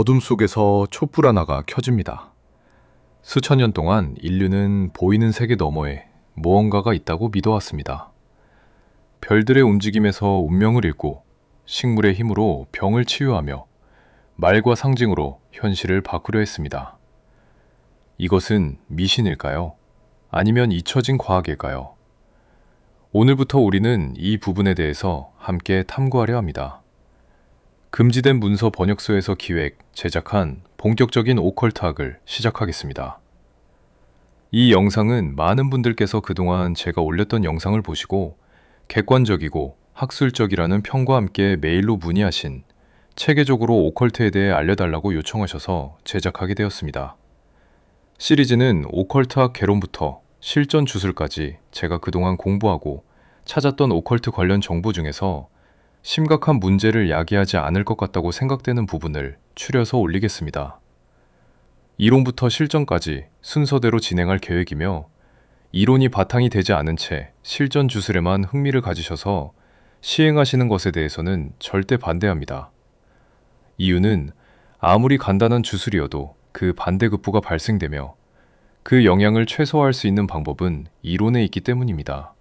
어둠 속에서 촛불 하나가 켜집니다. 수천 년 동안 인류는 보이는 세계 너머에 무언가가 있다고 믿어왔습니다. 별들의 움직임에서 운명을 읽고 식물의 힘으로 병을 치유하며 말과 상징으로 현실을 바꾸려 했습니다. 이것은 미신일까요? 아니면 잊혀진 과학일까요? 오늘부터 우리는 이 부분에 대해서 함께 탐구하려 합니다. 금지된 문서 번역소에서 기획, 제작한 본격적인 오컬트학을 시작하겠습니다. 이 영상은 많은 분들께서 그동안 제가 올렸던 영상을 보시고 객관적이고 학술적이라는 평과 함께 메일로 문의하신 체계적으로 오컬트에 대해 알려달라고 요청하셔서 제작하게 되었습니다. 시리즈는 오컬트학 개론부터 실전 주술까지 제가 그동안 공부하고 찾았던 오컬트 관련 정보 중에서 심각한 문제를 야기하지 않을 것 같다고 생각되는 부분을 추려서 올리겠습니다. 이론부터 실전까지 순서대로 진행할 계획이며 이론이 바탕이 되지 않은 채 실전 주술에만 흥미를 가지셔서 시행하시는 것에 대해서는 절대 반대합니다. 이유는 아무리 간단한 주술이어도 그 반대급부가 발생되며 그 영향을 최소화할 수 있는 방법은 이론에 있기 때문입니다.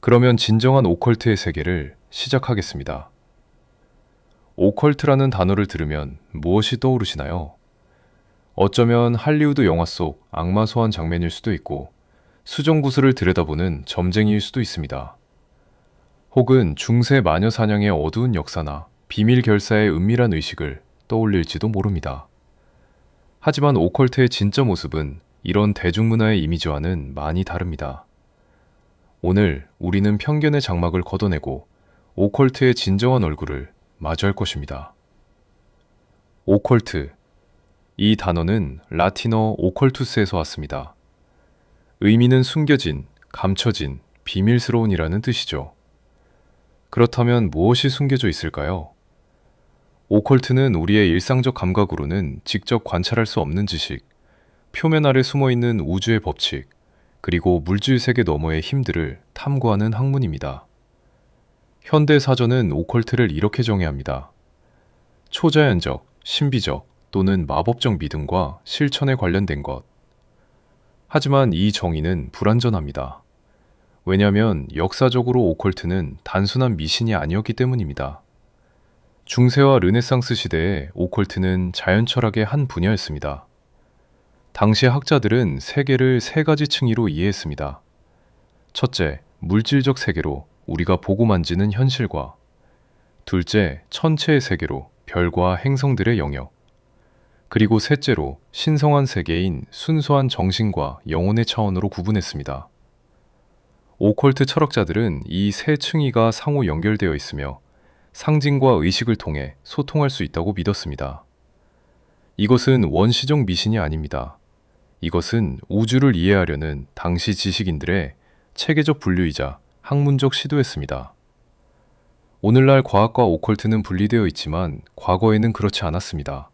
그러면 진정한 오컬트의 세계를 시작하겠습니다. 오컬트라는 단어를 들으면 무엇이 떠오르시나요? 어쩌면 할리우드 영화 속 악마 소환 장면일 수도 있고 수정구슬을 들여다보는 점쟁이일 수도 있습니다. 혹은 중세 마녀 사냥의 어두운 역사나 비밀 결사의 은밀한 의식을 떠올릴지도 모릅니다. 하지만 오컬트의 진짜 모습은 이런 대중문화의 이미지와는 많이 다릅니다. 오늘 우리는 편견의 장막을 걷어내고 오컬트의 진정한 얼굴을 마주할 것입니다. 오컬트. 이 단어는 라틴어 오컬투스에서 왔습니다. 의미는 숨겨진, 감춰진, 비밀스러운이라는 뜻이죠. 그렇다면 무엇이 숨겨져 있을까요? 오컬트는 우리의 일상적 감각으로는 직접 관찰할 수 없는 지식, 표면 아래 숨어있는 우주의 법칙, 그리고 물질 세계 너머의 힘들을 탐구하는 학문입니다. 현대 사전은 오컬트를 이렇게 정의합니다. 초자연적, 신비적 또는 마법적 믿음과 실천에 관련된 것. 하지만 이 정의는 불완전합니다. 왜냐하면 역사적으로 오컬트는 단순한 미신이 아니었기 때문입니다. 중세와 르네상스 시대에 오컬트는 자연철학의 한 분야였습니다. 당시 학자들은 세계를 세 가지 층위로 이해했습니다. 첫째, 물질적 세계로 우리가 보고 만지는 현실과, 둘째, 천체의 세계로 별과 행성들의 영역, 그리고 셋째로 신성한 세계인 순수한 정신과 영혼의 차원으로 구분했습니다. 오컬트 철학자들은 이 세 층위가 상호 연결되어 있으며 상징과 의식을 통해 소통할 수 있다고 믿었습니다. 이것은 원시적 미신이 아닙니다. 이것은 우주를 이해하려는 당시 지식인들의 체계적 분류이자 학문적 시도였습니다. 오늘날 과학과 오컬트는 분리되어 있지만 과거에는 그렇지 않았습니다.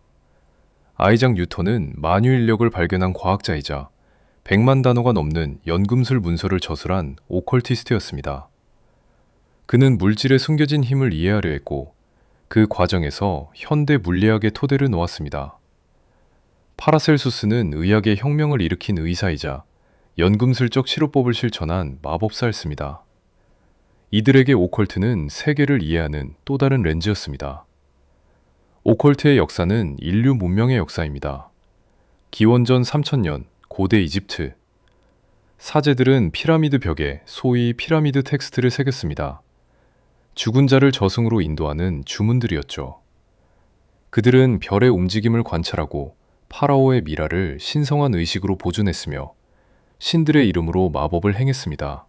아이작 뉴턴은 만유인력을 발견한 과학자이자 100만 단어가 넘는 연금술 문서를 저술한 오컬티스트였습니다. 그는 물질의 숨겨진 힘을 이해하려 했고 그 과정에서 현대 물리학의 토대를 놓았습니다. 파라셀수스는 의학의 혁명을 일으킨 의사이자 연금술적 치료법을 실천한 마법사였습니다. 이들에게 오컬트는 세계를 이해하는 또 다른 렌즈였습니다. 오컬트의 역사는 인류 문명의 역사입니다. 기원전 3000년 고대 이집트. 사제들은 피라미드 벽에 소위 피라미드 텍스트를 새겼습니다. 죽은 자를 저승으로 인도하는 주문들이었죠. 그들은 별의 움직임을 관찰하고 파라오의 미라를 신성한 의식으로 보존했으며 신들의 이름으로 마법을 행했습니다.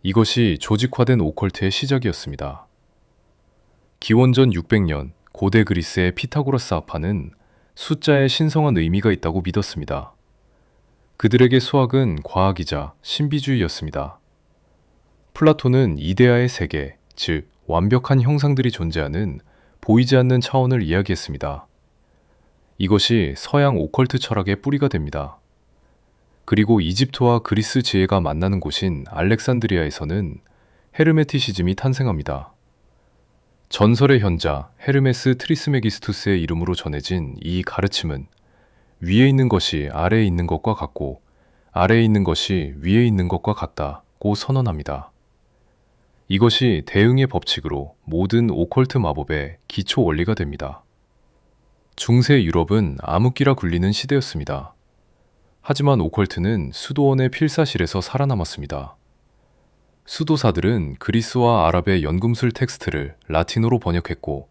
이것이 조직화된 오컬트의 시작이었습니다. 기원전 600년 고대 그리스의 피타고라스 아파는 숫자에 신성한 의미가 있다고 믿었습니다. 그들에게 수학은 과학이자 신비주의였습니다. 플라톤은 이데아의 세계, 즉 완벽한 형상들이 존재하는 보이지 않는 차원을 이야기했습니다. 이것이 서양 오컬트 철학의 뿌리가 됩니다. 그리고 이집트와 그리스 지혜가 만나는 곳인 알렉산드리아에서는 헤르메티시즘이 탄생합니다. 전설의 현자 헤르메스 트리스메기스투스의 이름으로 전해진 이 가르침은 위에 있는 것이 아래에 있는 것과 같고 아래에 있는 것이 위에 있는 것과 같다고 선언합니다. 이것이 대응의 법칙으로 모든 오컬트 마법의 기초 원리가 됩니다. 중세 유럽은 암흑기라 굴리는 시대였습니다. 하지만 오컬트는 수도원의 필사실에서 살아남았습니다. 수도사들은 그리스와 아랍의 연금술 텍스트를 라틴어로 번역했고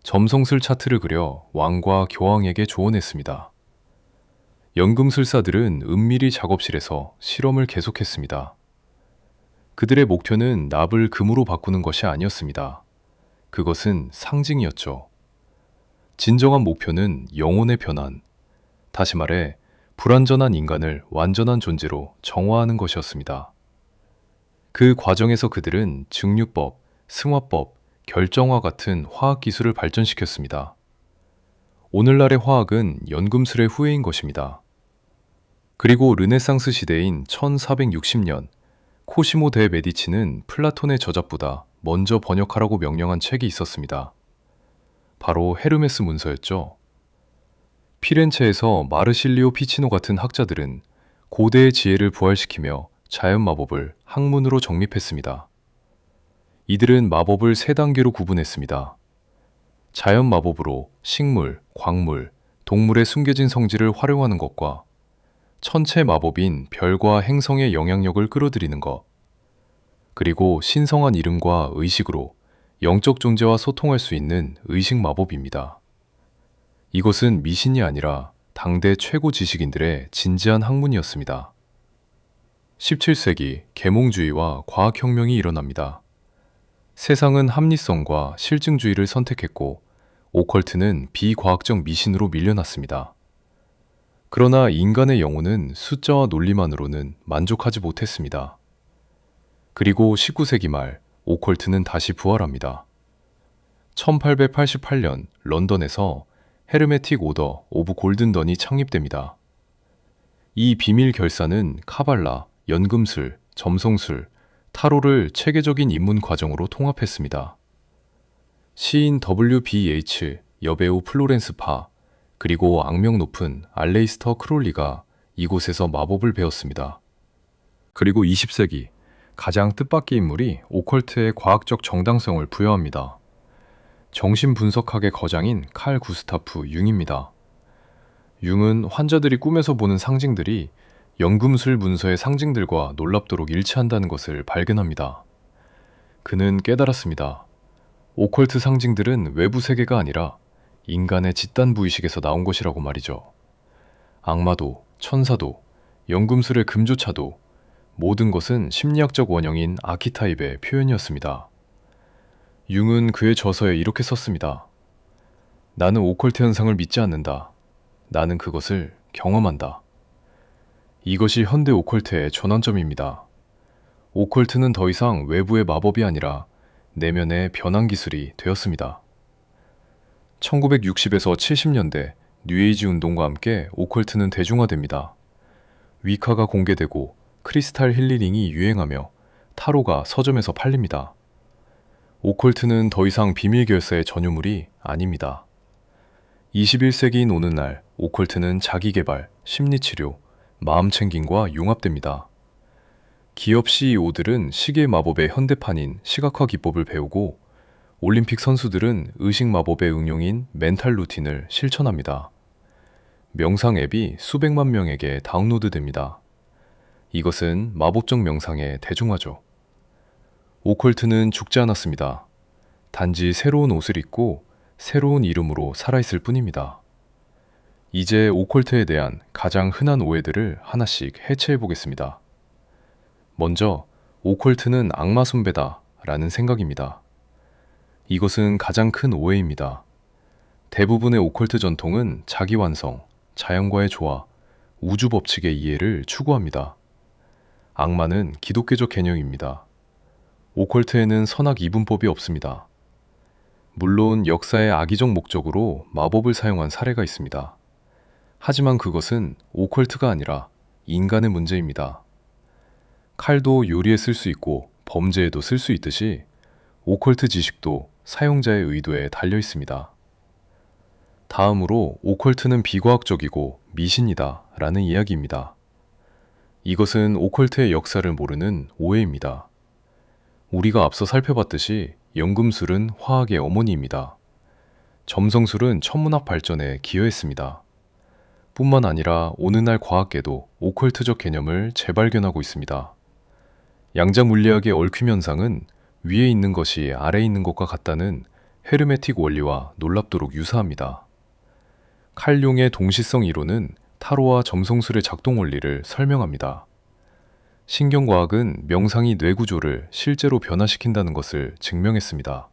점성술 차트를 그려 왕과 교황에게 조언했습니다. 연금술사들은 은밀히 작업실에서 실험을 계속했습니다. 그들의 목표는 납을 금으로 바꾸는 것이 아니었습니다. 그것은 상징이었죠. 진정한 목표는 영혼의 변환, 다시 말해 불완전한 인간을 완전한 존재로 정화하는 것이었습니다. 그 과정에서 그들은 증류법, 승화법, 결정화 같은 화학 기술을 발전시켰습니다. 오늘날의 화학은 연금술의 후예인 것입니다. 그리고 르네상스 시대인 1460년, 코시모 데 메디치는 플라톤의 저작보다 먼저 번역하라고 명령한 책이 있었습니다. 바로 헤르메스 문서였죠. 피렌체에서 마르실리오 피치노 같은 학자들은 고대의 지혜를 부활시키며 자연 마법을 학문으로 정립했습니다. 이들은 마법을 세 단계로 구분했습니다. 자연 마법으로 식물, 광물, 동물의 숨겨진 성질을 활용하는 것과 천체 마법인 별과 행성의 영향력을 끌어들이는 것, 그리고 신성한 이름과 의식으로 영적 존재와 소통할 수 있는 의식 마법입니다. 이것은 미신이 아니라 당대 최고 지식인들의 진지한 학문이었습니다. 17세기 계몽주의와 과학혁명이 일어납니다. 세상은 합리성과 실증주의를 선택했고 오컬트는 비과학적 미신으로 밀려났습니다. 그러나 인간의 영혼은 숫자와 논리만으로는 만족하지 못했습니다. 그리고 19세기 말 오컬트는 다시 부활합니다. 1888년 런던에서 헤르메틱 오더 오브 골든던이 창립됩니다. 이 비밀 결사는 카발라, 연금술, 점성술, 타로를 체계적인 입문 과정으로 통합했습니다. 시인 W.B.H., 여배우 플로렌스 파, 그리고 악명 높은 알레이스터 크롤리가 이곳에서 마법을 배웠습니다. 그리고 20세기 가장 뜻밖의 인물이 오컬트의 과학적 정당성을 부여합니다. 정신분석학의 거장인 칼 구스타프 융입니다. 융은 환자들이 꿈에서 보는 상징들이 연금술 문서의 상징들과 놀랍도록 일치한다는 것을 발견합니다. 그는 깨달았습니다. 오컬트 상징들은 외부 세계가 아니라 인간의 집단부의식에서 나온 것이라고 말이죠. 악마도, 천사도, 연금술의 금조차도 모든 것은 심리학적 원형인 아키타입의 표현이었습니다. 융은 그의 저서에 이렇게 썼습니다. 나는 오컬트 현상을 믿지 않는다. 나는 그것을 경험한다. 이것이 현대 오컬트의 전환점입니다. 오컬트는 더 이상 외부의 마법이 아니라 내면의 변환 기술이 되었습니다. 1960에서 70년대 뉴에이지 운동과 함께 오컬트는 대중화됩니다. 위카가 공개되고 크리스탈 힐링이 유행하며 타로가 서점에서 팔립니다. 오컬트는 더 이상 비밀 결사의 전유물이 아닙니다. 21세기인 오늘날 오컬트는 자기개발, 심리치료, 마음챙김과 융합됩니다. 기업 CEO들은 시계 마법의 현대판인 시각화 기법을 배우고 올림픽 선수들은 의식 마법의 응용인 멘탈 루틴을 실천합니다. 명상 앱이 수백만 명에게 다운로드됩니다. 이것은 마법적 명상의 대중화죠. 오컬트는 죽지 않았습니다. 단지 새로운 옷을 입고 새로운 이름으로 살아있을 뿐입니다. 이제 오컬트에 대한 가장 흔한 오해들을 하나씩 해체해 보겠습니다. 먼저, 오컬트는 악마 숭배다 라는 생각입니다. 이것은 가장 큰 오해입니다. 대부분의 오컬트 전통은 자기 완성, 자연과의 조화, 우주 법칙의 이해를 추구합니다. 악마는 기독교적 개념입니다. 오컬트에는 선악 이분법이 없습니다. 물론 역사의 악의적 목적으로 마법을 사용한 사례가 있습니다. 하지만 그것은 오컬트가 아니라 인간의 문제입니다. 칼도 요리에 쓸 수 있고 범죄에도 쓸 수 있듯이 오컬트 지식도 사용자의 의도에 달려 있습니다. 다음으로 오컬트는 비과학적이고 미신이다 라는 이야기입니다. 이것은 오컬트의 역사를 모르는 오해입니다. 우리가 앞서 살펴봤듯이 연금술은 화학의 어머니입니다. 점성술은 천문학 발전에 기여했습니다. 뿐만 아니라 오늘날 과학계도 오컬트적 개념을 재발견하고 있습니다. 양자 물리학의 얽힘 현상은 위에 있는 것이 아래에 있는 것과 같다는 헤르메틱 원리와 놀랍도록 유사합니다. 칼 융의 동시성 이론은 타로와 점성술의 작동 원리를 설명합니다. 신경과학은 명상이 뇌 구조를 실제로 변화시킨다는 것을 증명했습니다.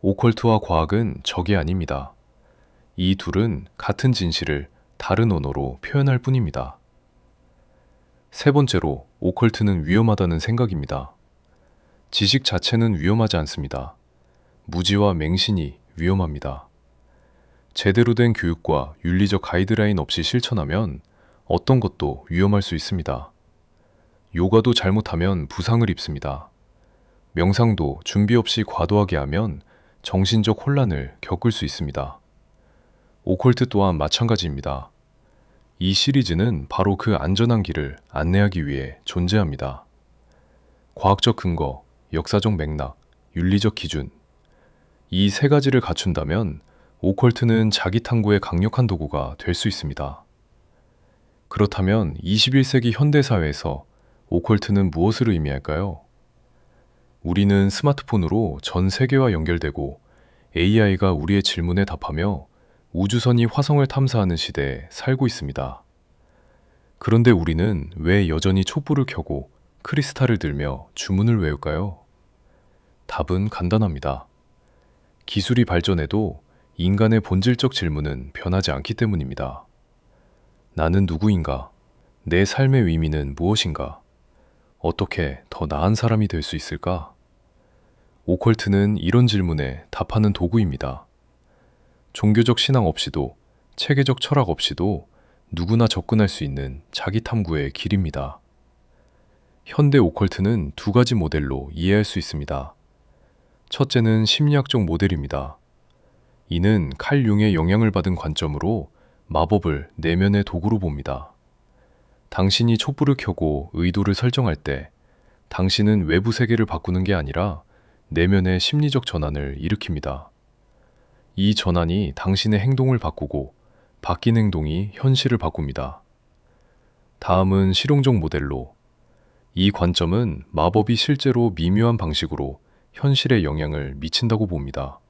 오컬트와 과학은 적이 아닙니다. 이 둘은 같은 진실을 다른 언어로 표현할 뿐입니다. 세 번째로, 오컬트는 위험하다는 생각입니다. 지식 자체는 위험하지 않습니다. 무지와 맹신이 위험합니다. 제대로 된 교육과 윤리적 가이드라인 없이 실천하면 어떤 것도 위험할 수 있습니다. 요가도 잘못하면 부상을 입습니다. 명상도 준비 없이 과도하게 하면 정신적 혼란을 겪을 수 있습니다. 오컬트 또한 마찬가지입니다. 이 시리즈는 바로 그 안전한 길을 안내하기 위해 존재합니다. 과학적 근거, 역사적 맥락, 윤리적 기준. 이 세 가지를 갖춘다면 오컬트는 자기 탐구의 강력한 도구가 될 수 있습니다. 그렇다면 21세기 현대사회에서 오컬트는 무엇을 의미할까요? 우리는 스마트폰으로 전 세계와 연결되고 AI가 우리의 질문에 답하며 우주선이 화성을 탐사하는 시대에 살고 있습니다. 그런데 우리는 왜 여전히 촛불을 켜고 크리스탈을 들며 주문을 외울까요? 답은 간단합니다. 기술이 발전해도 인간의 본질적 질문은 변하지 않기 때문입니다. 나는 누구인가? 내 삶의 의미는 무엇인가? 어떻게 더 나은 사람이 될 수 있을까? 오컬트는 이런 질문에 답하는 도구입니다. 종교적 신앙 없이도, 체계적 철학 없이도 누구나 접근할 수 있는 자기 탐구의 길입니다. 현대 오컬트는 두 가지 모델로 이해할 수 있습니다. 첫째는 심리학적 모델입니다. 이는 칼 융의 영향을 받은 관점으로 마법을 내면의 도구로 봅니다. 당신이 촛불을 켜고 의도를 설정할 때 당신은 외부 세계를 바꾸는 게 아니라 내면의 심리적 전환을 일으킵니다. 이 전환이 당신의 행동을 바꾸고 바뀐 행동이 현실을 바꿉니다. 다음은 실용적 모델로, 이 관점은 마법이 실제로 미묘한 방식으로 현실에 영향을 미친다고 봅니다.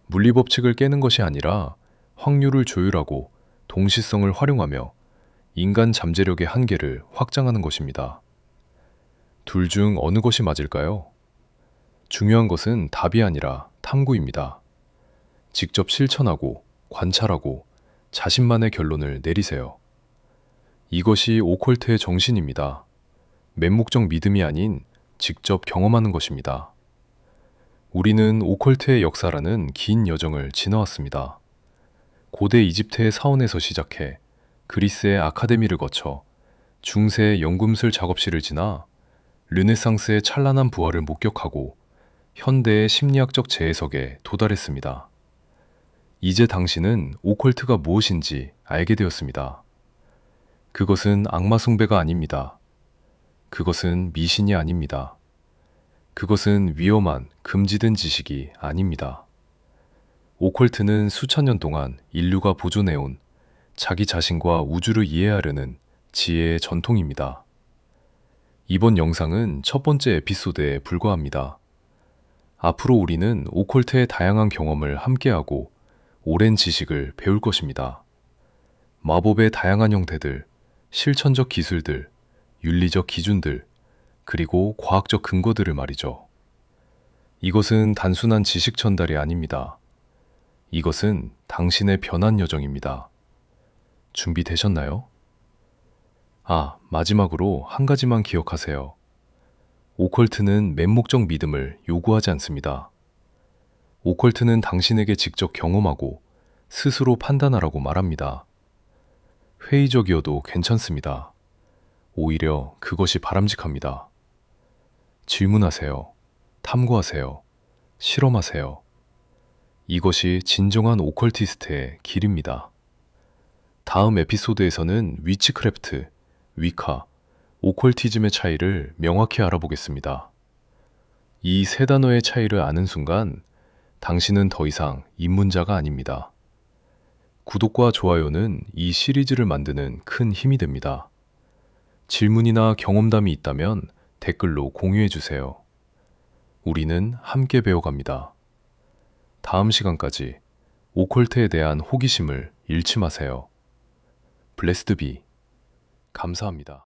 물리법칙을 깨는 것이 아니라 확률을 조율하고 동시성을 활용하며 인간 잠재력의 한계를 확장하는 것입니다. 둘 중 어느 것이 맞을까요? 중요한 것은 답이 아니라 탐구입니다. 직접 실천하고 관찰하고 자신만의 결론을 내리세요. 이것이 오컬트의 정신입니다. 맹목적 믿음이 아닌 직접 경험하는 것입니다. 우리는 오컬트의 역사라는 긴 여정을 지나왔습니다. 고대 이집트의 사원에서 시작해 그리스의 아카데미를 거쳐 중세의 연금술 작업실을 지나 르네상스의 찬란한 부활을 목격하고 현대의 심리학적 재해석에 도달했습니다. 이제 당신은 오컬트가 무엇인지 알게 되었습니다. 그것은 악마 숭배가 아닙니다. 그것은 미신이 아닙니다. 그것은 위험한 금지된 지식이 아닙니다. 오컬트는 수천 년 동안 인류가 보존해온 자기 자신과 우주를 이해하려는 지혜의 전통입니다. 이번 영상은 첫 번째 에피소드에 불과합니다. 앞으로 우리는 오컬트의 다양한 경험을 함께하고 오랜 지식을 배울 것입니다. 마법의 다양한 형태들, 실천적 기술들, 윤리적 기준들, 그리고 과학적 근거들을 말이죠. 이것은 단순한 지식 전달이 아닙니다. 이것은 당신의 변한 여정입니다. 준비되셨나요? 마지막으로 한 가지만 기억하세요. 오컬트는 맹목적 믿음을 요구하지 않습니다. 오컬트는 당신에게 직접 경험하고 스스로 판단하라고 말합니다. 회의적이어도 괜찮습니다. 오히려 그것이 바람직합니다. 질문하세요. 탐구하세요. 실험하세요. 이것이 진정한 오컬티스트의 길입니다. 다음 에피소드에서는 위치크래프트, 위카, 오컬티즘의 차이를 명확히 알아보겠습니다. 이 세 단어의 차이를 아는 순간 당신은 더 이상 입문자가 아닙니다. 구독과 좋아요는 이 시리즈를 만드는 큰 힘이 됩니다. 질문이나 경험담이 있다면 댓글로 공유해 주세요. 우리는 함께 배워갑니다. 다음 시간까지 오컬트에 대한 호기심을 잃지 마세요. 블레스드 비. 감사합니다.